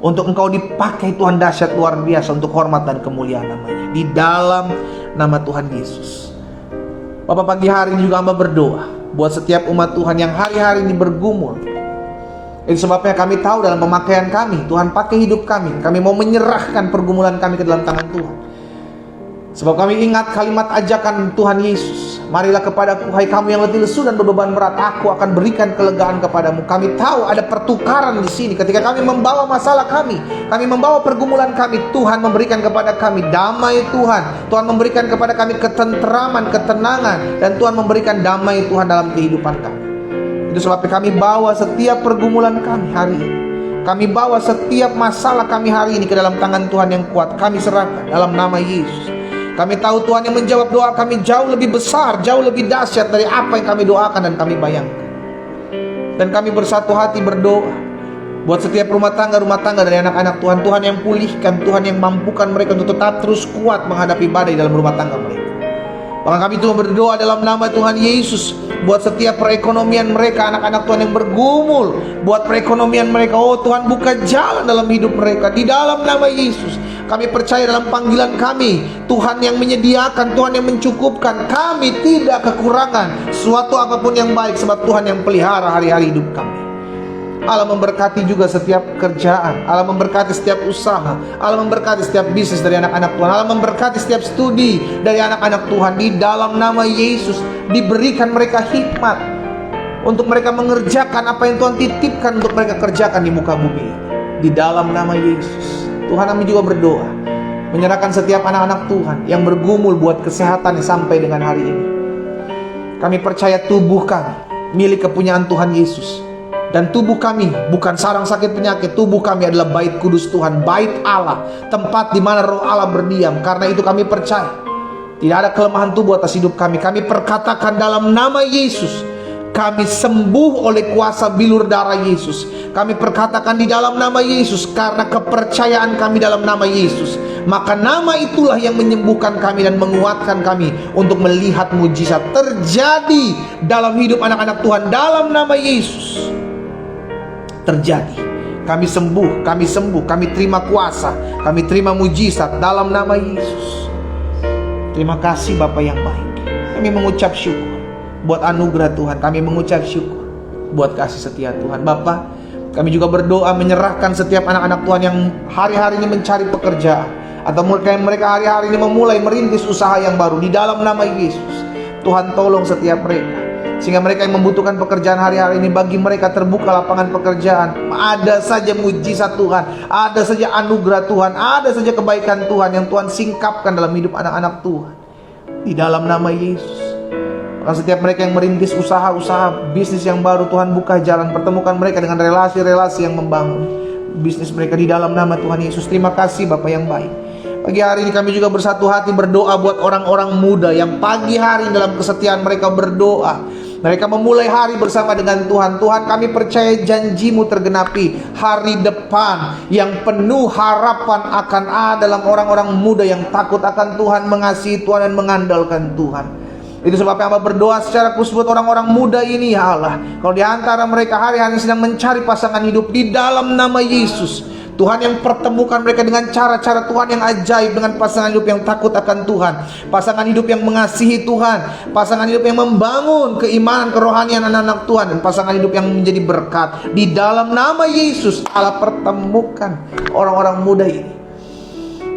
untuk engkau dipakai Tuhan dahsyat luar biasa untuk hormat dan kemuliaan namanya. Di dalam nama Tuhan Yesus. Bapak, pagi hari ini juga hamba berdoa buat setiap umat Tuhan yang hari-hari ini bergumul. Itu sebabnya kami tahu dalam pemakaian kami, Tuhan pakai hidup kami. Kami mau menyerahkan pergumulan kami ke dalam tangan Tuhan. Sebab kami ingat kalimat ajakan Tuhan Yesus, marilah kepadaku hai kamu yang letih lesu dan berbeban berat, aku akan berikan kelegaan kepadamu. Kami tahu ada pertukaran di sini. Ketika kami membawa masalah kami membawa pergumulan kami, Tuhan memberikan kepada kami damai Tuhan. Tuhan memberikan kepada kami ketenteraman, ketenangan, dan Tuhan memberikan damai Tuhan dalam kehidupan kami. Itu sebabnya kami bawa setiap pergumulan kami hari ini, kami bawa setiap masalah kami hari ini ke dalam tangan Tuhan yang kuat. Kami serahkan dalam nama Yesus. Kami tahu Tuhan yang menjawab doa kami jauh lebih besar, jauh lebih dahsyat dari apa yang kami doakan dan kami bayangkan. Dan kami bersatu hati berdoa buat setiap rumah tangga dari anak-anak Tuhan. Tuhan yang pulihkan, Tuhan yang mampukan mereka untuk tetap terus kuat menghadapi badai dalam rumah tangga mereka. Bahkan kami Tuhan berdoa dalam nama Tuhan Yesus buat setiap perekonomian mereka, anak-anak Tuhan yang bergumul buat perekonomian mereka. Oh Tuhan, buka jalan dalam hidup mereka di dalam nama Yesus. Kami percaya dalam panggilan kami, Tuhan yang menyediakan, Tuhan yang mencukupkan. Kami tidak kekurangan suatu apapun yang baik, sebab Tuhan yang pelihara hari-hari hidup kami. Allah memberkati juga setiap kerjaan, Allah memberkati setiap usaha, Allah memberkati setiap bisnis dari anak-anak Tuhan, Allah memberkati setiap studi dari anak-anak Tuhan. Di dalam nama Yesus diberikan mereka hikmat untuk mereka mengerjakan apa yang Tuhan titipkan untuk mereka kerjakan di muka bumi. Di dalam nama Yesus Tuhan, kami juga berdoa menyerahkan setiap anak-anak Tuhan yang bergumul buat kesehatan sampai dengan hari ini. Kami percaya tubuh kami milik kepunyaan Tuhan Yesus. Dan tubuh kami bukan sarang sakit penyakit. Tubuh kami adalah bait kudus Tuhan, bait Allah, tempat di mana roh Allah berdiam. Karena itu kami percaya tidak ada kelemahan tubuh atas hidup kami. Kami perkatakan dalam nama Yesus, kami sembuh oleh kuasa bilur darah Yesus. Kami perkatakan di dalam nama Yesus, karena kepercayaan kami dalam nama Yesus, maka nama itulah yang menyembuhkan kami dan menguatkan kami untuk melihat mujizat terjadi dalam hidup anak-anak Tuhan. Dalam nama Yesus terjadi. Kami sembuh, kami terima kuasa, kami terima mujizat dalam nama Yesus. Terima kasih Bapa yang baik. Kami mengucap syukur buat anugerah Tuhan, kami mengucap syukur buat kasih setia Tuhan. Bapa, kami juga berdoa menyerahkan setiap anak-anak Tuhan yang hari-hari ini mencari pekerjaan, atau mereka hari-hari ini memulai merintis usaha yang baru. Di dalam nama Yesus, Tuhan tolong setiap mereka, sehingga mereka yang membutuhkan pekerjaan hari-hari ini, bagi mereka terbuka lapangan pekerjaan. Ada saja mujizat Tuhan, ada saja anugerah Tuhan, ada saja kebaikan Tuhan yang Tuhan singkapkan dalam hidup anak-anak Tuhan. Di dalam nama Yesus. Maka setiap mereka yang merintis usaha-usaha bisnis yang baru, Tuhan buka jalan, pertemukan mereka dengan relasi-relasi yang membangun bisnis mereka di dalam nama Tuhan Yesus. Terima kasih Bapa yang baik. Pagi hari ini kami juga bersatu hati berdoa buat orang-orang muda yang pagi hari dalam kesetiaan mereka berdoa. Mereka memulai hari bersama dengan Tuhan. Tuhan, kami percaya janji-Mu tergenapi. Hari depan yang penuh harapan akan ada dalam orang-orang muda yang takut akan Tuhan, mengasihi Tuhan, dan mengandalkan Tuhan. Itu sebabnya hamba berdoa secara khusus buat orang-orang muda ini ya Allah. Kalau di antara mereka hari-hari sedang mencari pasangan hidup, di dalam nama Yesus, Tuhan yang pertemukan mereka dengan cara-cara Tuhan yang ajaib, dengan pasangan hidup yang takut akan Tuhan, pasangan hidup yang mengasihi Tuhan, pasangan hidup yang membangun keimanan kerohanian anak-anak Tuhan, dan pasangan hidup yang menjadi berkat. Di dalam nama Yesus, Allah pertemukan orang-orang muda ini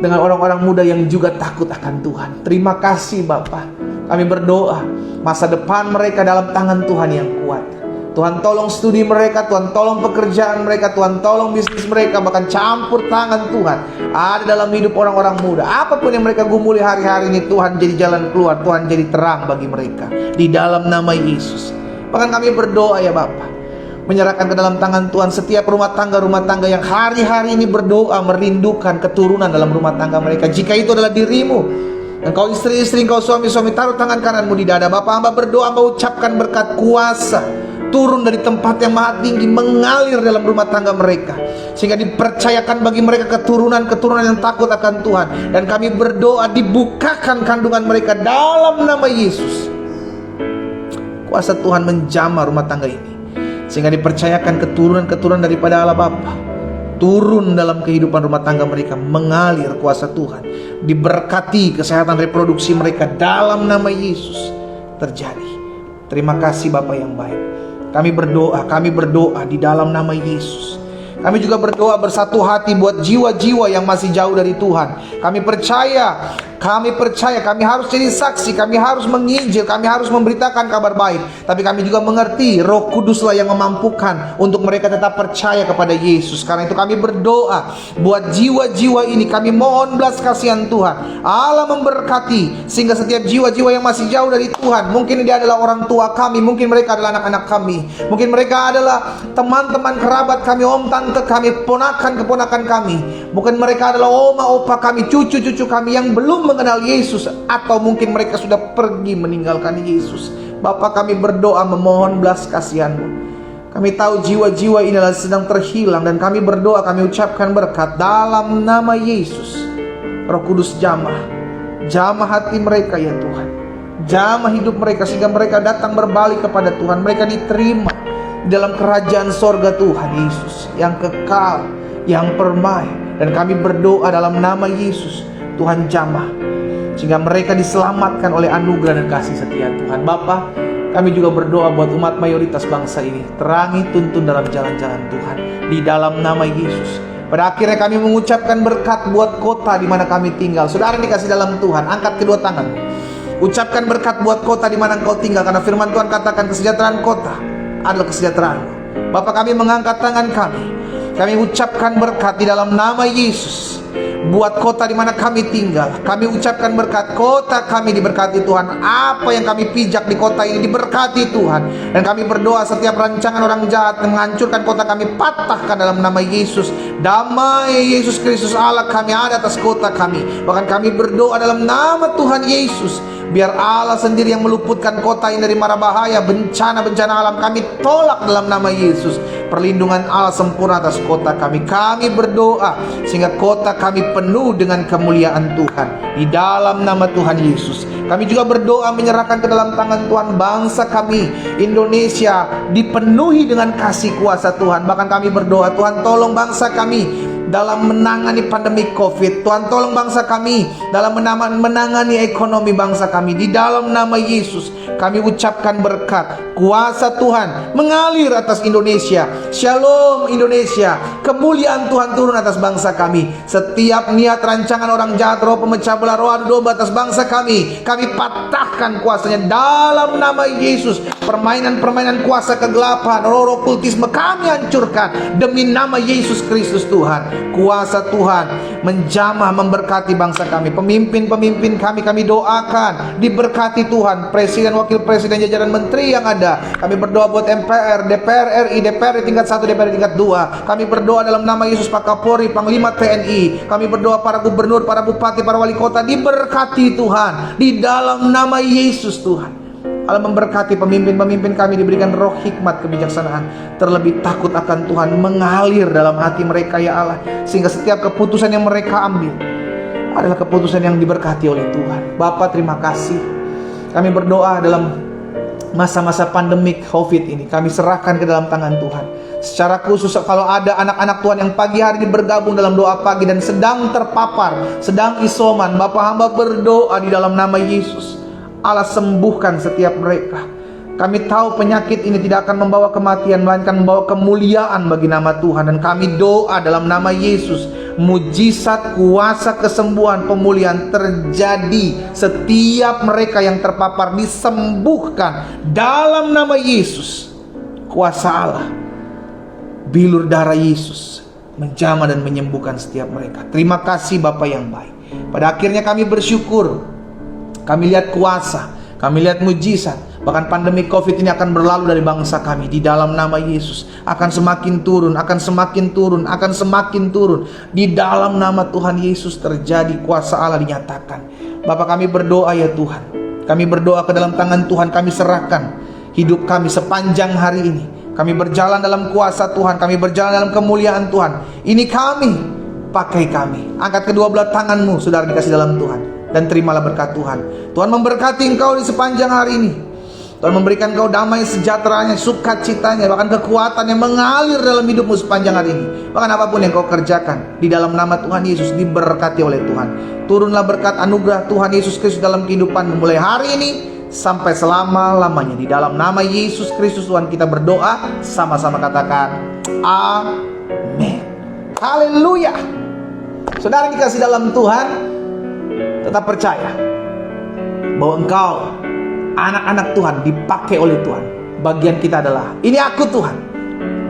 dengan orang-orang muda yang juga takut akan Tuhan. Terima kasih Bapa. Kami berdoa masa depan mereka dalam tangan Tuhan yang kuat. Tuhan tolong studi mereka, Tuhan tolong pekerjaan mereka, Tuhan tolong bisnis mereka, bahkan campur tangan Tuhan ada dalam hidup orang-orang muda. Apapun yang mereka gumuli hari-hari ini, Tuhan jadi jalan keluar, Tuhan jadi terang bagi mereka. Di dalam nama Yesus. Bahkan kami berdoa ya Bapa, menyerahkan ke dalam tangan Tuhan setiap rumah tangga yang hari-hari ini berdoa merindukan keturunan dalam rumah tangga mereka. Jika itu adalah dirimu, dan kau istri-istri, kau suami-suami, taruh tangan kananmu di dada. Bapak hamba berdoa, hamba ucapkan berkat kuasa turun dari tempat yang maha tinggi, mengalir dalam rumah tangga mereka, sehingga dipercayakan bagi mereka keturunan yang takut akan Tuhan. Dan kami berdoa dibukakan kandungan mereka dalam nama Yesus. Kuasa Tuhan menjamah rumah tangga ini, sehingga dipercayakan keturunan daripada Allah Bapa turun dalam kehidupan rumah tangga mereka, mengalir kuasa Tuhan, diberkati kesehatan reproduksi mereka dalam nama Yesus terjadi. Terima kasih Bapa yang baik. Kami berdoa di dalam nama Yesus. Kami juga berdoa bersatu hati buat jiwa-jiwa yang masih jauh dari Tuhan. Kami percaya, kami harus jadi saksi, kami harus menginjil, kami harus memberitakan kabar baik. Tapi kami juga mengerti Roh Kuduslah yang memampukan untuk mereka tetap percaya kepada Yesus. Karena itu kami berdoa buat jiwa-jiwa ini. Kami mohon belas kasihan Tuhan, Allah memberkati, sehingga setiap jiwa-jiwa yang masih jauh dari Tuhan, mungkin dia adalah orang tua kami, mungkin mereka adalah anak-anak kami, mungkin mereka adalah teman-teman kerabat kami, om tante kami, ponakan-keponakan kami, mungkin mereka adalah oma opa kami, cucu-cucu kami yang belum mengenal Yesus, atau mungkin mereka sudah pergi meninggalkan Yesus. Bapa, kami berdoa memohon belas kasihan-Mu. Kami tahu jiwa-jiwa ini adalah sedang terhilang, dan kami berdoa, kami ucapkan berkat dalam nama Yesus. Roh Kudus jamah hati mereka ya Tuhan, jamah hidup mereka, sehingga mereka datang berbalik kepada Tuhan. Mereka diterima dalam kerajaan sorga Tuhan Yesus yang kekal, yang permai. Dan kami berdoa dalam nama Yesus, Tuhan jamah, sehingga mereka diselamatkan oleh anugerah dan kasih setia Tuhan. Bapa, kami juga berdoa buat umat mayoritas bangsa ini, terangi tuntun dalam jalan-jalan Tuhan di dalam nama Yesus. Pada akhirnya kami mengucapkan berkat buat kota di mana kami tinggal. Saudara dikasih dalam Tuhan, angkat kedua tangan, ucapkan berkat buat kota di mana engkau tinggal, karena firman Tuhan katakan kesejahteraan kota adalah kesejahteraanmu. Bapa, kami mengangkat tangan kami ucapkan berkat di dalam nama Yesus buat kota di mana kami tinggal. Kami ucapkan berkat, kota kami diberkati Tuhan. Apa yang kami pijak di kota ini diberkati Tuhan. Dan kami berdoa setiap rancangan orang jahat yang menghancurkan kota kami, patahkan dalam nama Yesus. Damai Yesus Kristus Allah kami ada atas kota kami. Bahkan kami berdoa dalam nama Tuhan Yesus, biar Allah sendiri yang meluputkan kota ini dari mara bahaya, bencana-bencana alam. Kami tolak dalam nama Yesus. Perlindungan Allah sempurna atas kota kami. Kami berdoa sehingga kota kami penuh dengan kemuliaan Tuhan di dalam nama Tuhan Yesus. Kami juga berdoa menyerahkan ke dalam tangan Tuhan bangsa kami Indonesia, dipenuhi dengan kasih kuasa Tuhan. Bahkan kami berdoa, Tuhan tolong bangsa kami dalam menangani pandemi COVID. Tuhan tolong bangsa kami dalam menangani ekonomi bangsa kami. Di dalam nama Yesus kami ucapkan berkat, kuasa Tuhan mengalir atas Indonesia. Shalom Indonesia, kemuliaan Tuhan turun atas bangsa kami. Setiap niat rancangan orang jahat, roh pemecah belah, roh adu domba atas bangsa kami patahkan kuasanya dalam nama Yesus. Permainan-permainan kuasa kegelapan, roh-roh kultisme kami hancurkan demi nama Yesus Kristus Tuhan. Kuasa Tuhan menjamah memberkati bangsa kami. Pemimpin-pemimpin kami doakan diberkati Tuhan. Presiden, wakil presiden, jajaran menteri yang ada. Kami berdoa buat MPR, DPR RI, DPR tingkat 1, DPR tingkat 2. Kami berdoa dalam nama Yesus, Pak Kapolri, Panglima TNI. Kami berdoa para gubernur, para bupati, para wali kota diberkati Tuhan di dalam nama Yesus Tuhan. Allah memberkati pemimpin-pemimpin kami, diberikan roh hikmat kebijaksanaan, terlebih takut akan Tuhan mengalir dalam hati mereka ya Allah, sehingga setiap keputusan yang mereka ambil adalah keputusan yang diberkati oleh Tuhan. Bapa, terima kasih. Kami berdoa dalam masa-masa pandemik COVID ini, kami serahkan ke dalam tangan Tuhan. Secara khusus kalau ada anak-anak Tuhan yang pagi hari ini bergabung dalam doa pagi dan sedang terpapar, sedang isoman, Bapa hamba berdoa di dalam nama Yesus, Allah sembuhkan setiap mereka. Kami tahu penyakit ini tidak akan membawa kematian, melainkan membawa kemuliaan bagi nama Tuhan. Dan kami doa dalam nama Yesus, mujizat, kuasa, kesembuhan, pemulihan terjadi. Setiap mereka yang terpapar disembuhkan dalam nama Yesus. Kuasa Allah, bilur darah Yesus menjamah dan menyembuhkan setiap mereka. Terima kasih Bapa yang baik. Pada akhirnya kami bersyukur. Kami lihat kuasa, kami lihat mujizat. Bahkan pandemi COVID ini akan berlalu dari bangsa kami. Di dalam nama Yesus akan semakin turun, akan semakin turun, akan semakin turun. Di dalam nama Tuhan Yesus terjadi, kuasa Allah dinyatakan. Bapa kami berdoa ya Tuhan, kami berdoa ke dalam tangan Tuhan. Kami serahkan hidup kami sepanjang hari ini. Kami berjalan dalam kuasa Tuhan, kami berjalan dalam kemuliaan Tuhan. Ini kami, pakai kami. Angkat kedua belah tanganmu, saudara dikasih dalam Tuhan, dan terimalah berkat Tuhan. Tuhan memberkati engkau di sepanjang hari ini. Tuhan memberikan kau damai sejahteranya, sukacitanya, bahkan kekuatan yang mengalir dalam hidupmu sepanjang hari ini. Bahkan apapun yang kau kerjakan, di dalam nama Tuhan Yesus diberkati oleh Tuhan. Turunlah berkat anugerah Tuhan Yesus Kristus dalam kehidupanmu mulai hari ini sampai selama-lamanya. Di dalam nama Yesus Kristus Tuhan kita berdoa, sama-sama katakan amin. Haleluya. Saudara dikasih dalam Tuhan, tetap percaya bahwa engkau anak-anak Tuhan dipakai oleh Tuhan. Bagian kita adalah, ini aku Tuhan,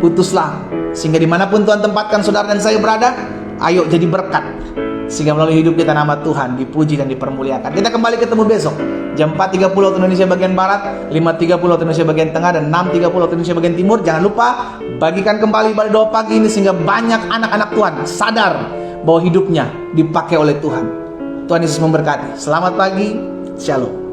putuslah. Sehingga dimanapun Tuhan tempatkan saudara dan saya berada, ayo jadi berkat. Sehingga melalui hidup kita nama Tuhan dipuji dan dipermuliakan. Kita kembali ketemu besok jam 4.30 waktu Indonesia bagian Barat, 5.30 waktu Indonesia bagian Tengah, dan 6.30 waktu Indonesia bagian Timur. Jangan lupa bagikan kembali pada doa pagi ini, sehingga banyak anak-anak Tuhan sadar bahwa hidupnya dipakai oleh Tuhan. Tuhan Yesus memberkati. Selamat pagi, shalom.